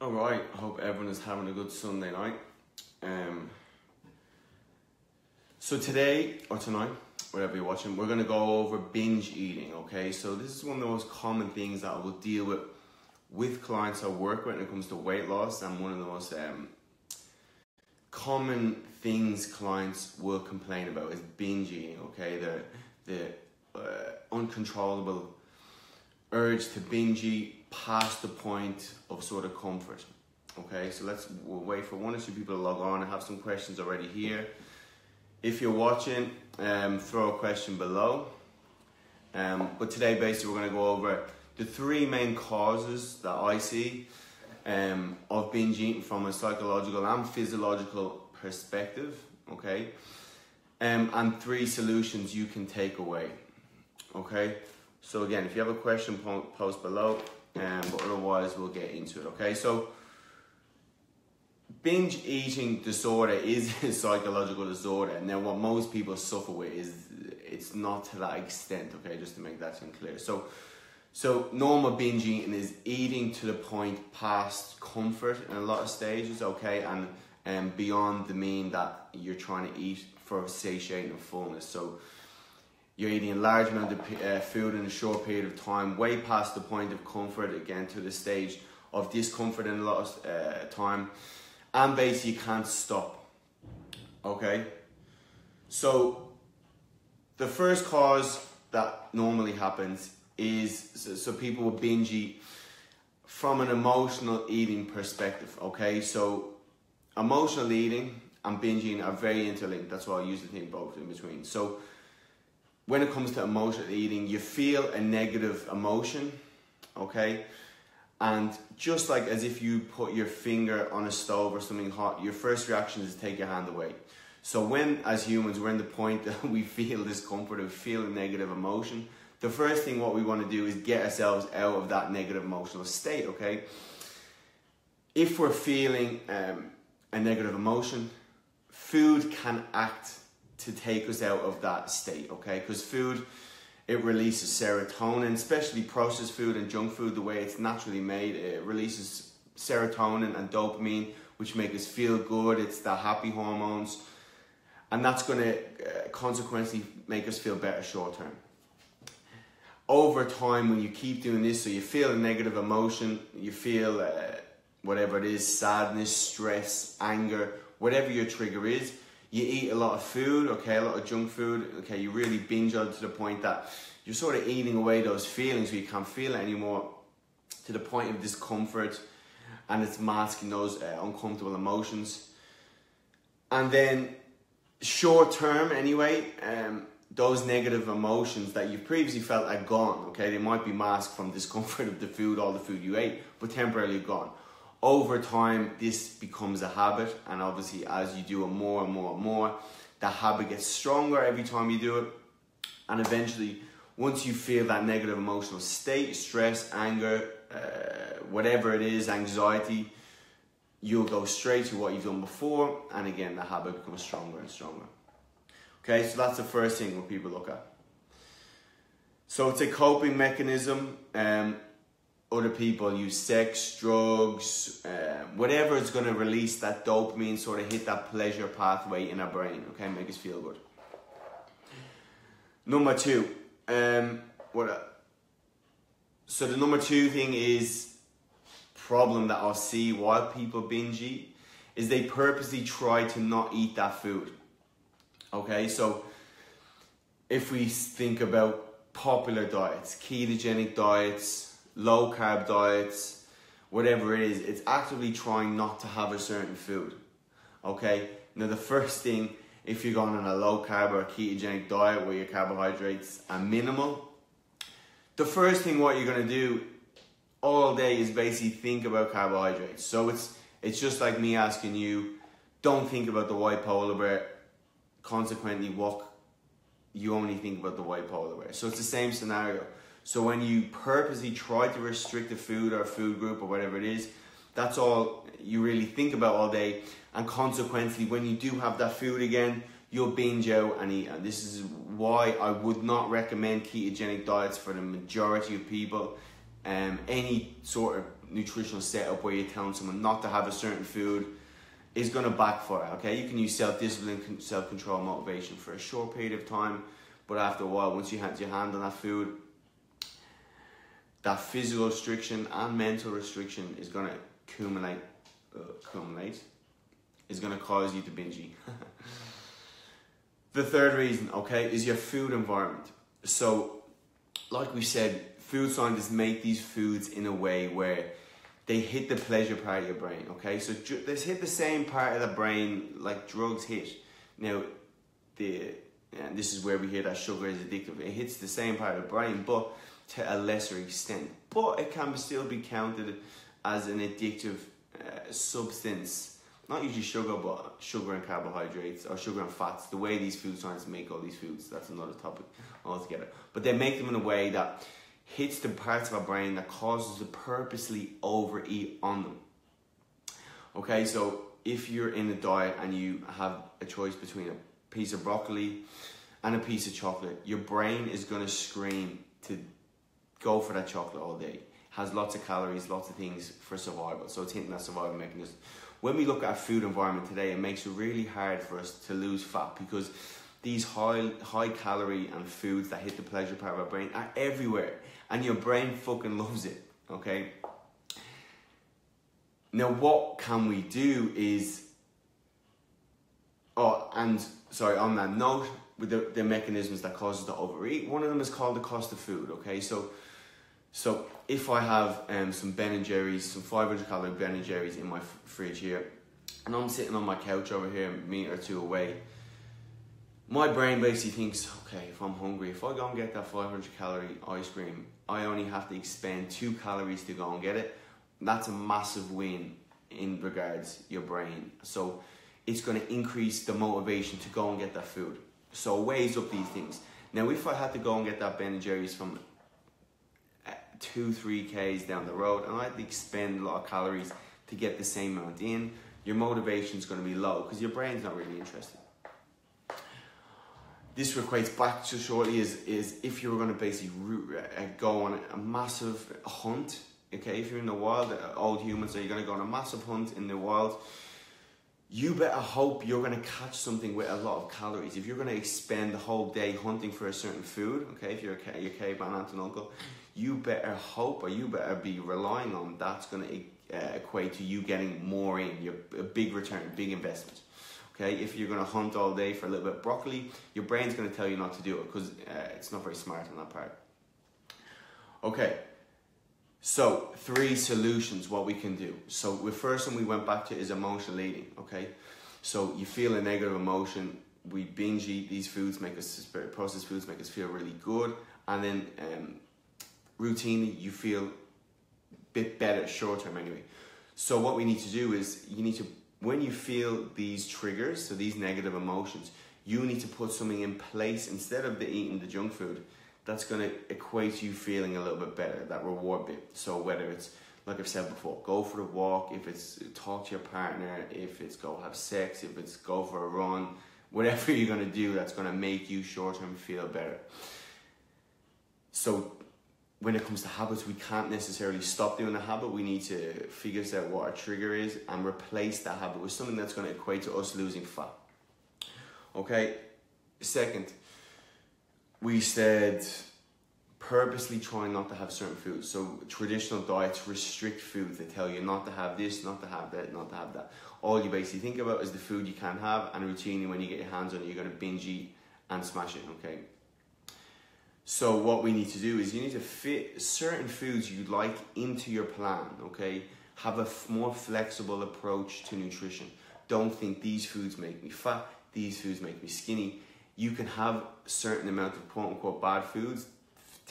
Alright, I hope everyone is having a good Sunday night. So today, or tonight, whatever you're watching, we're going to go over binge eating, okay? So this is one of the most common things that I will deal with clients I work with when it comes to weight loss, and one of the most common things clients will complain about is binge eating, okay? The uncontrollable urge to binge eat past the point of sort of comfort. Okay, so we'll wait for one or two people to log on. I have some questions already here. If you're watching, throw a question below. But today, basically, we're going to go over the three main causes that I see of binge eating from a psychological and physiological perspective. Okay, and three solutions you can take away. Okay, so again, if you have a question, post below. But otherwise, we'll get into it. Okay, so binge eating disorder is a psychological disorder. Now, what most people suffer with is it's not to that extent. Okay, just to make that seem clear. So normal binge eating is eating to the point past comfort in a lot of stages. Okay, and beyond the mean that you're trying to eat for satiety and fullness. So you're eating a large amount of food in a short period of time, way past the point of comfort, again to the stage of discomfort in a lot of time, and basically you can't stop. Okay, so the first cause that normally happens is so people will binge eat from an emotional eating perspective. Okay, so emotional eating and binge eating are very interlinked. That's why I usually think both in between. So when it comes to emotional eating, you feel a negative emotion, okay? And just like as if you put your finger on a stove or something hot, your first reaction is to take your hand away. So when, as humans, we're in the point that we feel discomfort, we feel a negative emotion, the first thing what we want to do is get ourselves out of that negative emotional state, okay? If we're feeling a negative emotion, food can act to take us out of that state, okay? Because food, it releases serotonin, especially processed food and junk food, the way it's naturally made, it releases serotonin and dopamine, which make us feel good. It's the happy hormones, and that's going to consequently make us feel better short term. Over time, when you keep doing this, so you feel a negative emotion, you feel whatever it is, sadness, stress, anger, whatever your trigger is, you eat a lot of food, okay, a lot of junk food, okay, you really binge on to the point that you're sort of eating away those feelings where you can't feel it anymore, to the point of discomfort, and it's masking those uncomfortable emotions. And then short term anyway, those negative emotions that you previously felt are gone, okay, they might be masked from discomfort of the food, all the food you ate, but temporarily gone. Over time, this becomes a habit, and obviously as you do it more and more and more, the habit gets stronger every time you do it, and eventually, once you feel that negative emotional state, stress, anger, whatever it is, anxiety, you'll go straight to what you've done before, and again, the habit becomes stronger and stronger. Okay, so that's the first thing what people look at. So it's a coping mechanism. Other people use sex, drugs, whatever is going to release that dopamine, sort of hit that pleasure pathway in our brain, okay, make us feel good. Number two, so the number two thing is problem that I'll see while people binge eat is they purposely try to not eat that food. Okay, so if we think about popular diets, ketogenic diets, low carb diets, whatever it is, it's actively trying not to have a certain food. Okay, now the first thing, if you're going on a low carb or a ketogenic diet where your carbohydrates are minimal, the first thing what you're going to do all day is basically think about carbohydrates. So it's just like me asking you, don't think about the white polar bear. Consequently, you only think about the white polar bear. So it's the same scenario. So when you purposely try to restrict a food or a food group or whatever it is, that's all you really think about all day. And consequently, when you do have that food again, you'll binge out and eat. And this is why I would not recommend ketogenic diets for the majority of people. Any sort of nutritional setup where you're telling someone not to have a certain food is going to backfire, okay? You can use self-discipline, self-control, motivation for a short period of time, but after a while, once you have your hand on that food, that physical restriction and mental restriction is going to accumulate, is going to cause you to binge eat. The third reason, okay, is your food environment. So, like we said, food scientists make these foods in a way where they hit the pleasure part of your brain, okay? So they hit the same part of the brain like drugs hit. Now, and this is where we hear that sugar is addictive. It hits the same part of the brain, but to a lesser extent. But it can still be counted as an addictive substance. Not usually sugar, but sugar and carbohydrates, or sugar and fats. The way these food scientists make all these foods, that's another topic altogether. But they make them in a way that hits the parts of our brain that causes us to purposely overeat on them. Okay, so if you're in a diet and you have a choice between a piece of broccoli and a piece of chocolate, your brain is going to scream to go for that chocolate all day. Has lots of calories, lots of things for survival. So it's hitting that survival mechanism. When we look at our food environment today, it makes it really hard for us to lose fat because these high calorie and foods that hit the pleasure part of our brain are everywhere. And your brain fucking loves it, okay? Now what can we do is, on that note, with the mechanisms that cause us to overeat, one of them is called the cost of food, okay? So if I have some Ben & Jerry's, some 500 calorie Ben & Jerry's in my fridge here, and I'm sitting on my couch over here a meter or two away, my brain basically thinks, okay, if I'm hungry, if I go and get that 500 calorie ice cream, I only have to expend 2 calories to go and get it. That's a massive win in regards to your brain. So it's going to increase the motivation to go and get that food. So it weighs up these things. Now, if I had to go and get that Ben & Jerry's from 2-3 k's down the road and I had to expend a lot of calories to get the same amount in, your motivation is going to be low because your brain's not really interested. This equates back to shortly is if you were going to basically go on a massive hunt, okay, if you're in the wild, old humans, so you're going to go on a massive hunt in the wild, you better hope you're going to catch something with a lot of calories. If you're going to expend the whole day hunting for a certain food, okay, if you're your caveman aunt and uncle, you better hope, or you better be relying on that's going to equate to you getting more in, a big return, big investment. Okay, if you're going to hunt all day for a little bit of broccoli, your brain's going to tell you not to do it because it's not very smart on that part. Okay, so 3 solutions, what we can do. So the first one we went back to is emotional eating, okay? So you feel a negative emotion, we binge eat these foods, processed foods make us feel really good, and then routinely you feel a bit better, short term anyway. So what we need to do is, when you feel these triggers, so these negative emotions, you need to put something in place instead of eating the junk food that's going to equate to you feeling a little bit better, that reward bit. So whether it's, like I've said before, go for the walk, if it's talk to your partner, if it's go have sex, if it's go for a run, whatever you're going to do that's going to make you short-term feel better. So when it comes to habits, we can't necessarily stop doing a habit. We need to figure out what our trigger is and replace that habit with something that's going to equate to us losing fat. Okay, second, we said purposely trying not to have certain foods. So traditional diets restrict foods. They tell you not to have this, not to have that, not to have that. All you basically think about is the food you can't have, and routinely when you get your hands on it, you're going to binge eat and smash it, okay? So what we need to do is you need to fit certain foods you like into your plan, okay? Have a more flexible approach to nutrition. Don't think these foods make me fat, these foods make me skinny. You can have a certain amount of quote-unquote bad foods,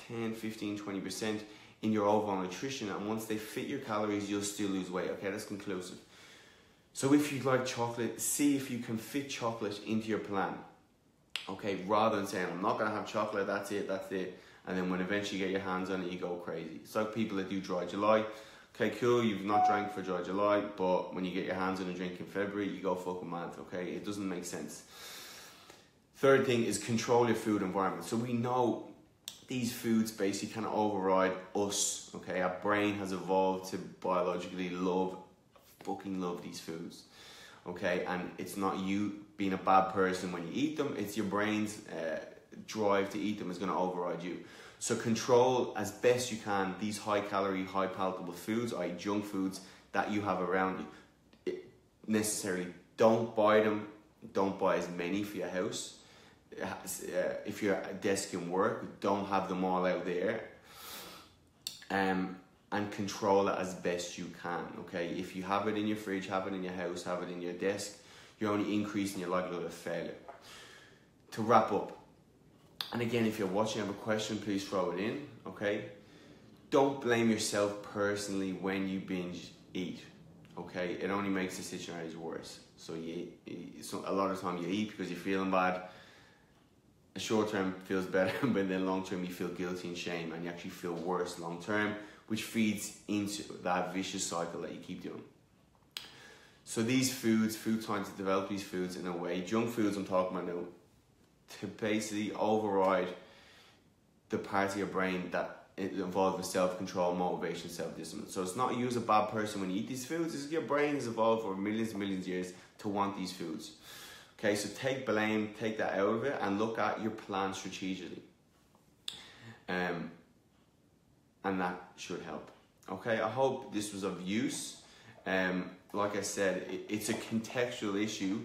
10, 15, 20% in your overall nutrition, and once they fit your calories, you'll still lose weight, okay? That's conclusive. So if you like chocolate, see if you can fit chocolate into your plan. Okay, rather than saying, I'm not going to have chocolate, that's it. And then when eventually you get your hands on it, you go crazy. It's like people that do dry July. Okay, cool, you've not drank for dry July, but when you get your hands on a drink in February, you go fucking mad, okay? It doesn't make sense. Third thing is control your food environment. So we know these foods basically kind of override us, okay? Our brain has evolved to biologically fucking love these foods, okay? And it's not you being a bad person when you eat them, it's your brain's drive to eat them is going to override you. So control as best you can these high calorie, high palatable foods, i.e. junk foods that you have around you. Necessarily don't buy them, don't buy as many for your house. If you're at a desk in work, don't have them all out there. And control it as best you can, okay? If you have it in your fridge, have it in your house, have it in your desk, you're only increasing your likelihood of failure. To wrap up, and again, if you're watching and have a question, please throw it in, okay? Don't blame yourself personally when you binge eat, okay? It only makes the situation worse. So a lot of the time you eat because you're feeling bad. A short term feels better, but then long term you feel guilty and shame, and you actually feel worse long term, which feeds into that vicious cycle that you keep doing. So these foods, food science to develop these foods in a way, junk foods I'm talking about now, to basically override the parts of your brain that involved with self-control, motivation, self-discipline. So it's not you as a bad person when you eat these foods, it's your brain has evolved for millions and millions of years to want these foods. Okay, so take blame, take that out of it, and look at your plan strategically. And that should help. Okay, I hope this was of use. Like I said, it's a contextual issue,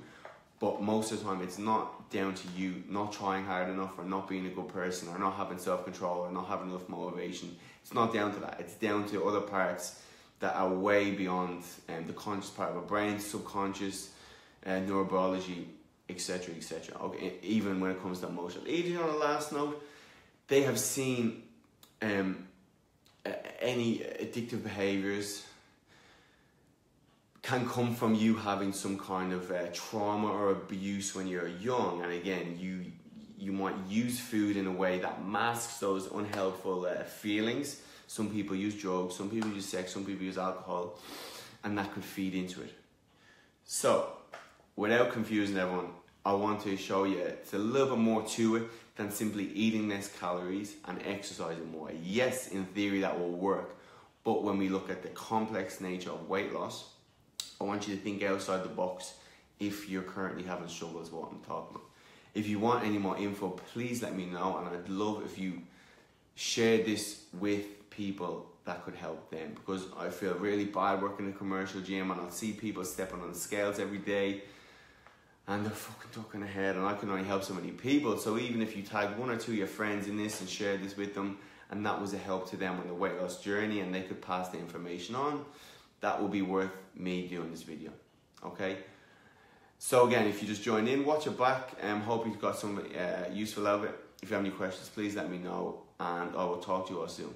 but most of the time it's not down to you not trying hard enough, or not being a good person, or not having self-control, or not having enough motivation. It's not down to that. It's down to other parts that are way beyond the conscious part of our brain, subconscious, neurobiology, etc., etc. Okay, even when it comes to emotional eating. On the last note, they have seen any addictive behaviors can come from you having some kind of trauma or abuse when you're young, and again, you might use food in a way that masks those unhelpful feelings. Some people use drugs, some people use sex, some people use alcohol, and that could feed into it. So, without confusing everyone, I want to show you it's a little bit more to it than simply eating less calories and exercising more. Yes, in theory that will work, but when we look at the complex nature of weight loss, I want you to think outside the box if you're currently having struggles with what I'm talking about. If you want any more info, please let me know, and I'd love if you share this with people that could help them, because I feel really bad working in a commercial gym and I'll see people stepping on the scales every day and they're fucking ducking ahead, and I can only help so many people. So even if you tag one or two of your friends in this and share this with them, and that was a help to them on the weight loss journey, and they could pass the information on, that will be worth me doing this video, okay? So again, if you just joined in, watch it back, hope you've got some useful out of it. If you have any questions, please let me know, and I will talk to you all soon.